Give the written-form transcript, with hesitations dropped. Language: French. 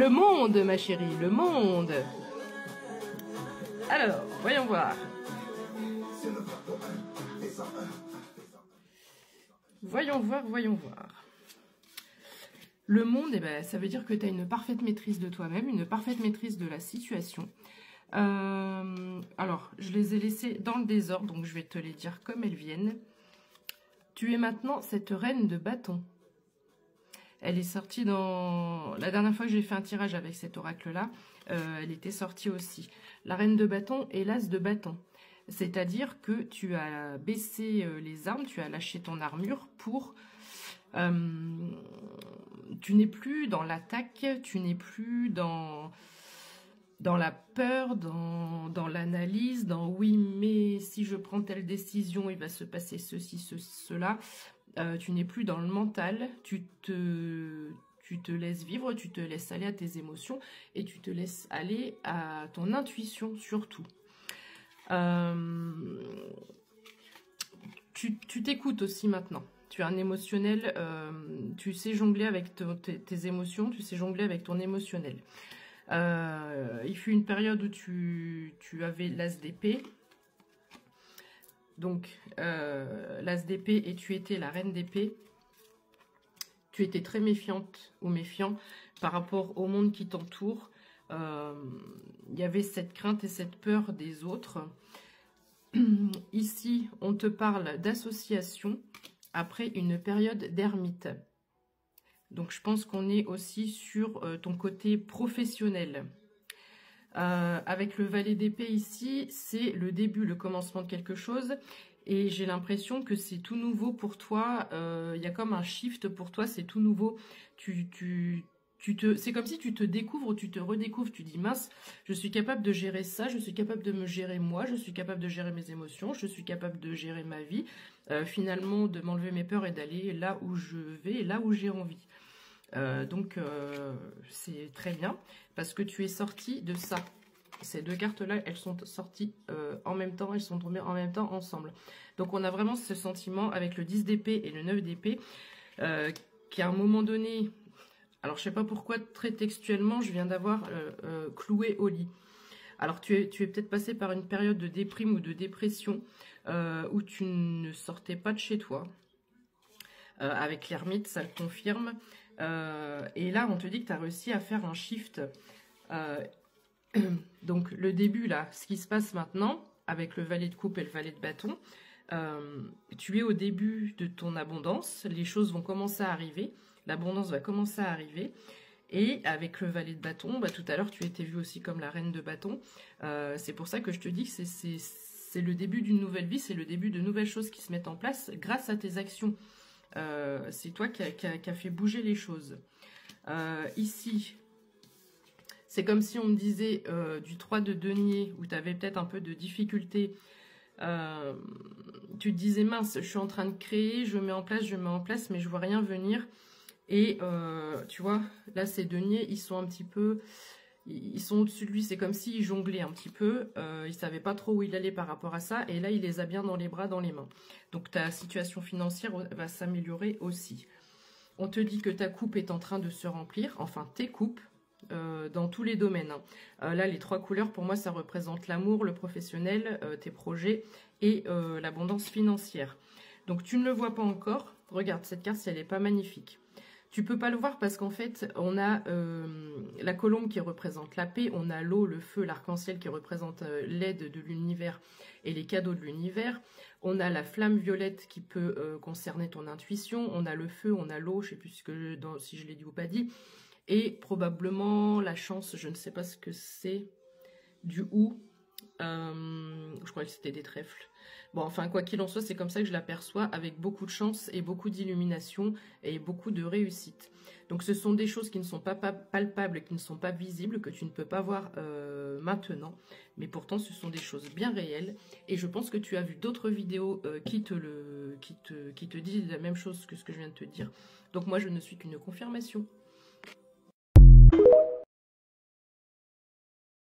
Le monde, ma chérie, le monde. Alors, voyons voir. Voyons voir, voyons voir. Le monde, eh ben, ça veut dire que tu as une parfaite maîtrise de toi-même, une parfaite maîtrise de la situation. Alors, je les ai laissés dans le désordre, donc je vais te les dire comme elles viennent. Tu es maintenant cette reine de bâton. Elle est sortie dans... La dernière fois que j'ai fait un tirage avec cet oracle-là, elle était sortie aussi. La reine de bâton et l'as de bâton. C'est-à-dire que tu as baissé les armes, tu as lâché ton armure pour... tu n'es plus dans l'attaque, tu n'es plus dans la peur, dans l'analyse, dans oui, mais si je prends telle décision, il va se passer ceci, cela. Tu n'es plus dans le mental, tu te laisses vivre, tu te laisses aller à tes émotions et tu te laisses aller à ton intuition surtout. Tu t'écoutes aussi maintenant. Tu es un émotionnel, tu sais jongler avec tes émotions, tu sais jongler avec ton émotionnel. Il fut une période où tu avais l'as d'épée. Donc, l'as d'épée et tu étais la reine d'épée. Tu étais très méfiante ou méfiant par rapport au monde qui t'entoure. Il y avait cette crainte et cette peur des autres. Ici, on te parle d'association après une période d'ermite. Donc, je pense qu'on est aussi sur ton côté professionnel. Avec le valet d'épée ici, c'est le début, le commencement de quelque chose. Et j'ai l'impression que c'est tout nouveau pour toi. Il y a comme un shift pour toi, c'est tout nouveau. C'est comme si tu te découvres, tu te redécouvres. Tu dis mince, je suis capable de gérer ça, je suis capable de me gérer moi, je suis capable de gérer mes émotions, je suis capable de gérer ma vie. Finalement, de m'enlever mes peurs et d'aller là où je vais, là où j'ai envie. Donc, c'est très bien parce que tu es sorti de ça. Ces deux cartes-là, elles sont sorties en même temps, elles sont tombées en même temps ensemble. Donc, on a vraiment ce sentiment avec le 10 d'épée et le 9 d'épée qui, à un moment donné, alors je sais pas pourquoi, très textuellement, je viens d'avoir cloué au lit. Alors, tu es peut-être passé par une période de déprime ou de dépression où tu ne sortais pas de chez toi. Avec l'ermite, ça le confirme. Et là, on te dit que tu as réussi à faire un shift. Donc, le début, là, ce qui se passe maintenant, avec le valet de coupe et le valet de bâton, tu es au début de ton abondance. Les choses vont commencer à arriver. L'abondance va commencer à arriver. Et avec le valet de bâton, bah, tout à l'heure, tu étais vue aussi comme la reine de bâton. C'est pour ça que je te dis que c'est le début d'une nouvelle vie, c'est le début de nouvelles choses qui se mettent en place grâce à tes actions. C'est toi qui a fait bouger les choses. Ici, c'est comme si on me disait du 3 de denier, où tu avais peut-être un peu de difficulté. Tu te disais, mince, je suis en train de créer, je mets en place, mais je vois rien venir. Et tu vois, là, ces deniers, ils sont un petit peu... Ils sont au-dessus de lui, c'est comme s'il jonglait un petit peu, il savait pas trop où il allait par rapport à ça, et là il les a bien dans les bras, dans les mains. Donc ta situation financière va s'améliorer aussi. On te dit que ta coupe est en train de se remplir, enfin tes coupes, dans tous les domaines. Là les trois couleurs, pour moi ça représente l'amour, le professionnel, tes projets et l'abondance financière. Donc tu ne le vois pas encore, regarde cette carte si elle n'est pas magnifique. Tu peux pas le voir parce qu'en fait, on a la colombe qui représente la paix, on a l'eau, le feu, l'arc-en-ciel qui représente l'aide de l'univers et les cadeaux de l'univers. On a la flamme violette qui peut concerner ton intuition. On a le feu, on a l'eau, je sais plus si je l'ai dit ou pas dit. Et probablement la chance, je ne sais pas ce que c'est, du ou. Je crois que c'était des trèfles. Bon, enfin, quoi qu'il en soit, c'est comme ça que je l'aperçois, avec beaucoup de chance et beaucoup d'illumination et beaucoup de réussite. Donc, ce sont des choses qui ne sont pas palpables, qui ne sont pas visibles, que tu ne peux pas voir maintenant. Mais pourtant, ce sont des choses bien réelles. Et je pense que tu as vu d'autres vidéos qui te disent la même chose que ce que je viens de te dire. Donc, moi, je ne suis qu'une confirmation.